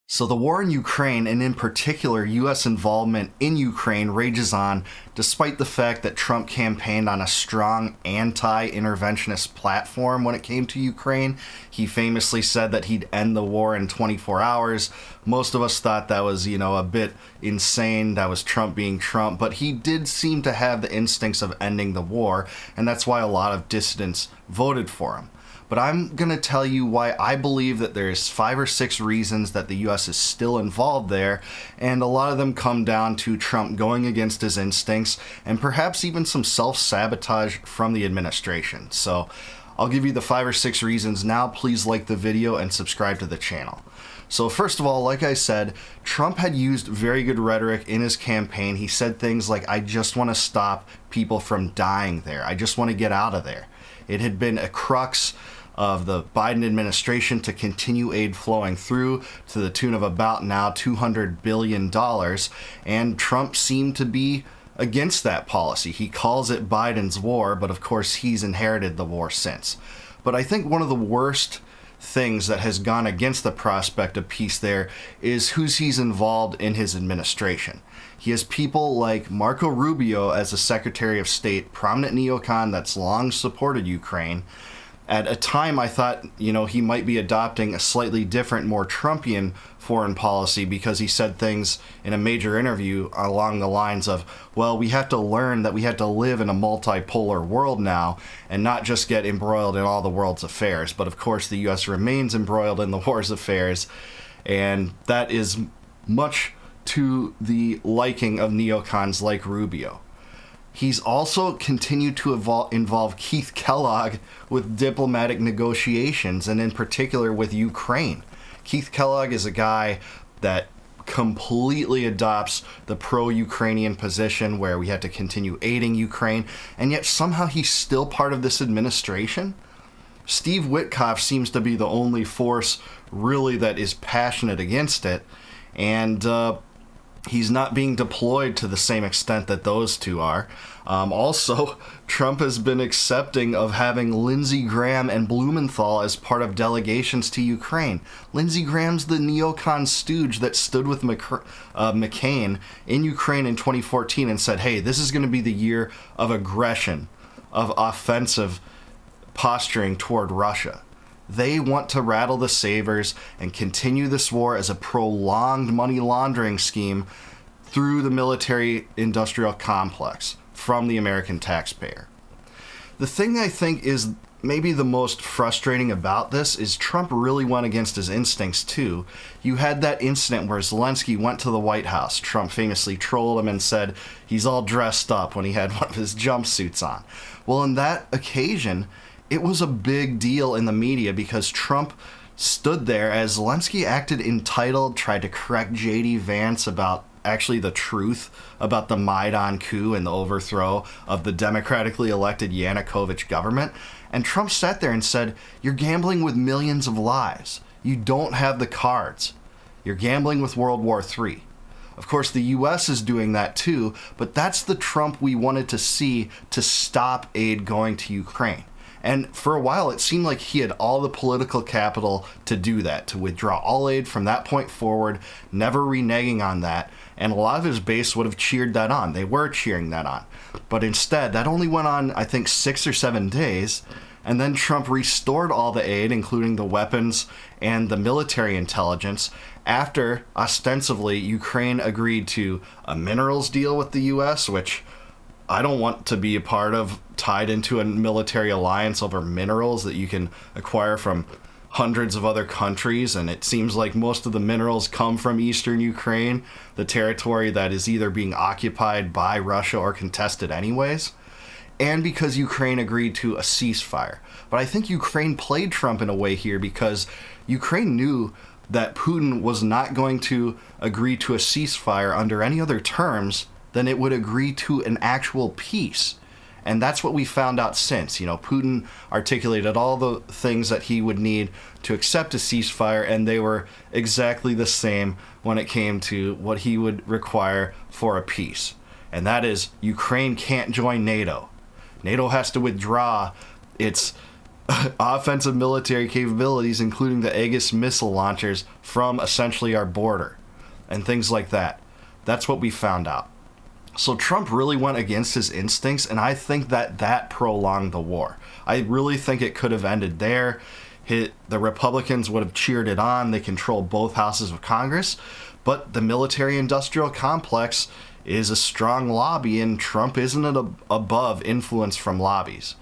So the war in Ukraine, and in particular U.S. involvement in Ukraine, rages on despite the fact that Trump campaigned on a strong anti-interventionist platform when it came to Ukraine. He famously said that he'd end the war in 24 hours. Most of us thought that was, a bit insane. That was Trump being Trump, but he did seem to have the instincts of ending the war, and that's why a lot of dissidents voted for him. But I'm going to tell you why I believe that there's 5 or 6 reasons that the U.S. is still involved there, and a lot of them come down to Trump going against his instincts and perhaps even some self-sabotage from the administration. So I'll give you the 5 or 6 reasons now. Please like the video and subscribe to the channel. So first of all, like I said, Trump had used very good rhetoric in his campaign. He said things like, I just want to stop people from dying there. I just want to get out of there. It had been a crux of the Biden administration to continue aid flowing through to the tune of about now $200 billion, and Trump seemed to be against that policy. He calls it Biden's war, but of course he's inherited the war since. But I think one of the worst things that has gone against the prospect of peace there is who's he's involved in his administration. He has people like Marco Rubio as the Secretary of State, prominent neocon that's long supported Ukraine. At a time, I thought, he might be adopting a slightly different, more Trumpian foreign policy because he said things in a major interview along the lines of, well, we have to learn that we have to live in a multipolar world now and not just get embroiled in all the world's affairs. But of course, the U.S. remains embroiled in the war's affairs, and that is much to the liking of neocons like Rubio. He's also continued to involve Keith Kellogg with diplomatic negotiations, and in particular with Ukraine. Keith Kellogg is a guy that completely adopts the pro-Ukrainian position where we had to continue aiding Ukraine, and yet somehow he's still part of this administration. Steve Witkoff seems to be the only force really that is passionate against it, and he's not being deployed to the same extent that those two are. Also, Trump has been accepting of having Lindsey Graham and Blumenthal as part of delegations to Ukraine. Lindsey Graham's the neocon stooge that stood with McCain in Ukraine in 2014 and said, hey, this is going to be the year of aggression, of offensive posturing toward Russia. They want to rattle the sabers and continue this war as a prolonged money laundering scheme through the military-industrial complex from the American taxpayer. The thing I think is maybe the most frustrating about this is Trump really went against his instincts too. You had that incident where Zelensky went to the White House. Trump famously trolled him and said he's all dressed up when he had one of his jumpsuits on. Well, on that occasion, it was a big deal in the media because Trump stood there as Zelensky acted entitled, tried to correct J.D. Vance about actually the truth about the Maidan coup and the overthrow of the democratically elected Yanukovych government. And Trump sat there and said, you're gambling with millions of lives. You don't have the cards. You're gambling with World War III. Of course, the U.S. is doing that too, but that's the Trump we wanted to see to stop aid going to Ukraine. And for a while, it seemed like he had all the political capital to do that, to withdraw all aid from that point forward, never reneging on that. And a lot of his base would have cheered that on. They were cheering that on. But instead, that only went on, I think, 6 or 7 days. And then Trump restored all the aid, including the weapons and the military intelligence, after, ostensibly, Ukraine agreed to a minerals deal with the U.S., which I don't want to be a part of, tied into a military alliance over minerals that you can acquire from hundreds of other countries. And it seems like most of the minerals come from eastern Ukraine, the territory that is either being occupied by Russia or contested anyways. And because Ukraine agreed to a ceasefire. But I think Ukraine played Trump in a way here because Ukraine knew that Putin was not going to agree to a ceasefire under any other terms than it would agree to an actual peace. And that's what we found out since. Putin articulated all the things that he would need to accept a ceasefire, and they were exactly the same when it came to what he would require for a peace. And that is, Ukraine can't join NATO. NATO has to withdraw its offensive military capabilities, including the Aegis missile launchers, from essentially our border and things like that. That's what we found out. So Trump really went against his instincts, and I think that prolonged the war. I really think it could have ended there. The Republicans would have cheered it on. They control both houses of Congress, but the military-industrial complex is a strong lobby, and Trump isn't above influence from lobbies.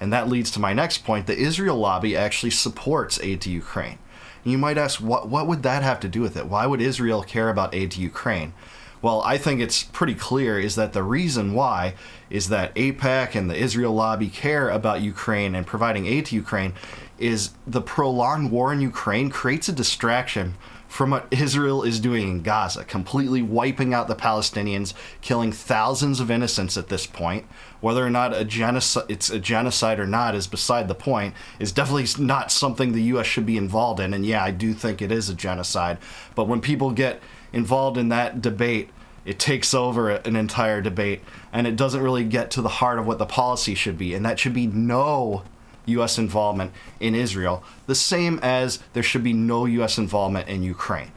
And that leads to my next point. The Israel lobby actually supports aid to Ukraine. And you might ask, what would that have to do with it? Why would Israel care about aid to Ukraine? Well, I think it's pretty clear is that the reason why is that AIPAC and the Israel lobby care about Ukraine and providing aid to Ukraine is the prolonged war in Ukraine creates a distraction from what Israel is doing in Gaza, completely wiping out the Palestinians, killing thousands of innocents at this point. Whether or not it's a genocide or not is beside the point. It's definitely not something the U.S. should be involved in. And yeah, I do think it is a genocide. But when people get involved in that debate, it takes over an entire debate, and it doesn't really get to the heart of what the policy should be. And that should be no U.S. involvement in Israel, the same as there should be no U.S. involvement in Ukraine.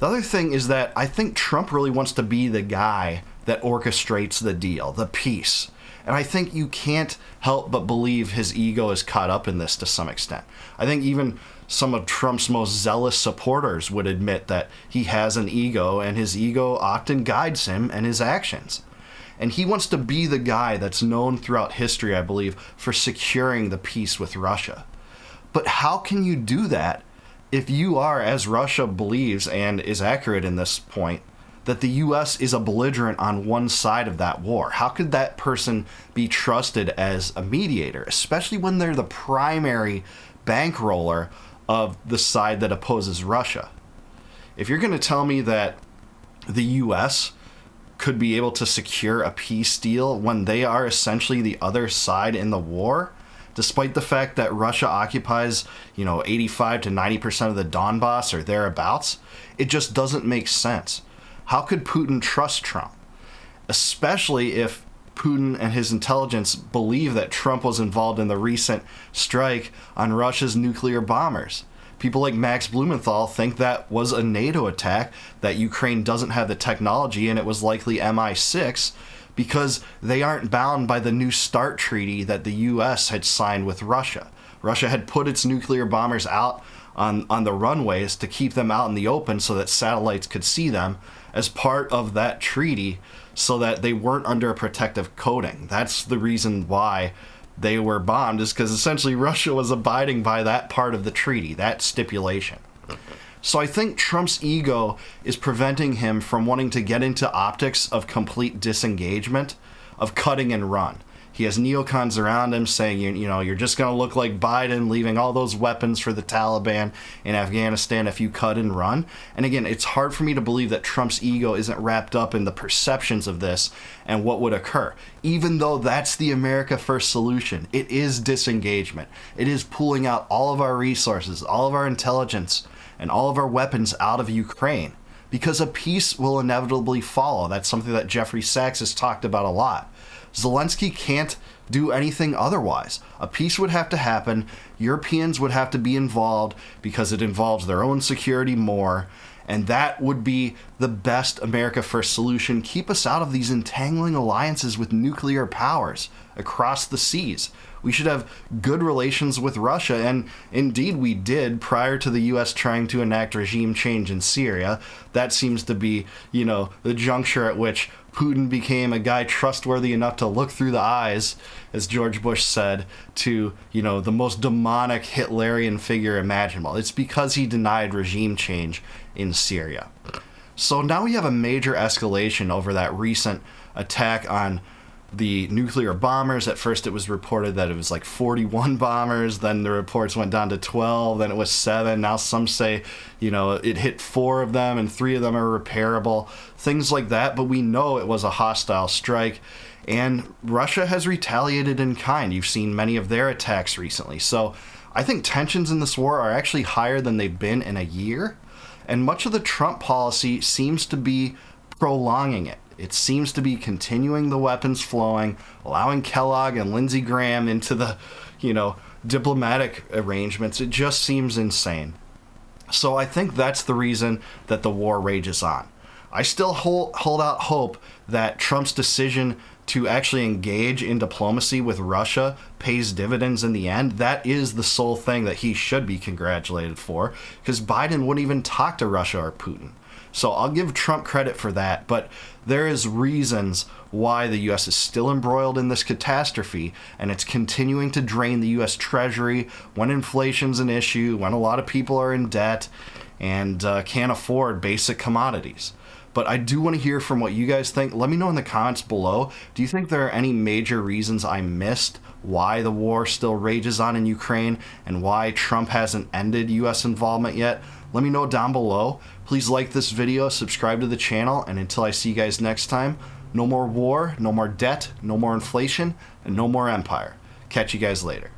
The other thing is that I think Trump really wants to be the guy that orchestrates the deal, the peace. And I think you can't help but believe his ego is caught up in this to some extent. I think even some of Trump's most zealous supporters would admit that he has an ego, and his ego often guides him and his actions. And he wants to be the guy that's known throughout history, I believe, for securing the peace with Russia. But how can you do that if you are, as Russia believes and is accurate in this point, that the U.S. is a belligerent on one side of that war? How could that person be trusted as a mediator, especially when they're the primary bankroller of the side that opposes Russia? If you're going to tell me that the U.S. could be able to secure a peace deal when they are essentially the other side in the war, despite the fact that Russia occupies, 85 to 90% of the Donbass or thereabouts, it just doesn't make sense. How could Putin trust Trump? Especially if Putin and his intelligence believe that Trump was involved in the recent strike on Russia's nuclear bombers. People like Max Blumenthal think that was a NATO attack, that Ukraine doesn't have the technology, and it was likely MI6 because they aren't bound by the New START treaty that the U.S. had signed with Russia. Russia had put its nuclear bombers out on the runways to keep them out in the open so that satellites could see them as part of that treaty so that they weren't under a protective coating. That's the reason why they were bombed, is because essentially Russia was abiding by that part of the treaty, that stipulation. So I think Trump's ego is preventing him from wanting to get into optics of complete disengagement, of cutting and run. He has neocons around him saying, you're just going to look like Biden, leaving all those weapons for the Taliban in Afghanistan if you cut and run. And again, it's hard for me to believe that Trump's ego isn't wrapped up in the perceptions of this and what would occur. Even though that's the America First solution, it is disengagement. It is pulling out all of our resources, all of our intelligence, and all of our weapons out of Ukraine, because a peace will inevitably follow. That's something that Jeffrey Sachs has talked about a lot. Zelensky can't do anything otherwise. A peace would have to happen. Europeans would have to be involved because it involves their own security more. And that would be the best America First solution. Keep us out of these entangling alliances with nuclear powers across the seas. We should have good relations with Russia, and indeed we did prior to the U.S. trying to enact regime change in Syria. That seems to be, the juncture at which Putin became a guy trustworthy enough to look through the eyes, as George Bush said, to, the most demonic Hitlerian figure imaginable. It's because he denied regime change in Syria. So now we have a major escalation over that recent attack on the nuclear bombers. At first it was reported that it was like 41 bombers, then the reports went down to 12, then it was 7. Now some say, it hit 4 of them and 3 of them are repairable, things like that. But we know it was a hostile strike, and Russia has retaliated in kind. You've seen many of their attacks recently. So I think tensions in this war are actually higher than they've been in a year, and much of the Trump policy seems to be prolonging it. It seems to be continuing the weapons flowing, allowing Kellogg and Lindsey Graham into the diplomatic arrangements. It just seems insane. So I think that's the reason that the war rages on. I still hold out hope that Trump's decision to actually engage in diplomacy with Russia pays dividends in the end. That is the sole thing that he should be congratulated for, because Biden wouldn't even talk to Russia or Putin. So I'll give Trump credit for that, but there is reasons why the U.S. is still embroiled in this catastrophe, and it's continuing to drain the U.S. Treasury when inflation's an issue, when a lot of people are in debt and can't afford basic commodities. But I do want to hear from what you guys think. Let me know in the comments below. Do you think there are any major reasons I missed why the war still rages on in Ukraine and why Trump hasn't ended U.S. involvement yet? Let me know down below. Please like this video, subscribe to the channel, and until I see you guys next time, no more war, no more debt, no more inflation, and no more empire. Catch you guys later.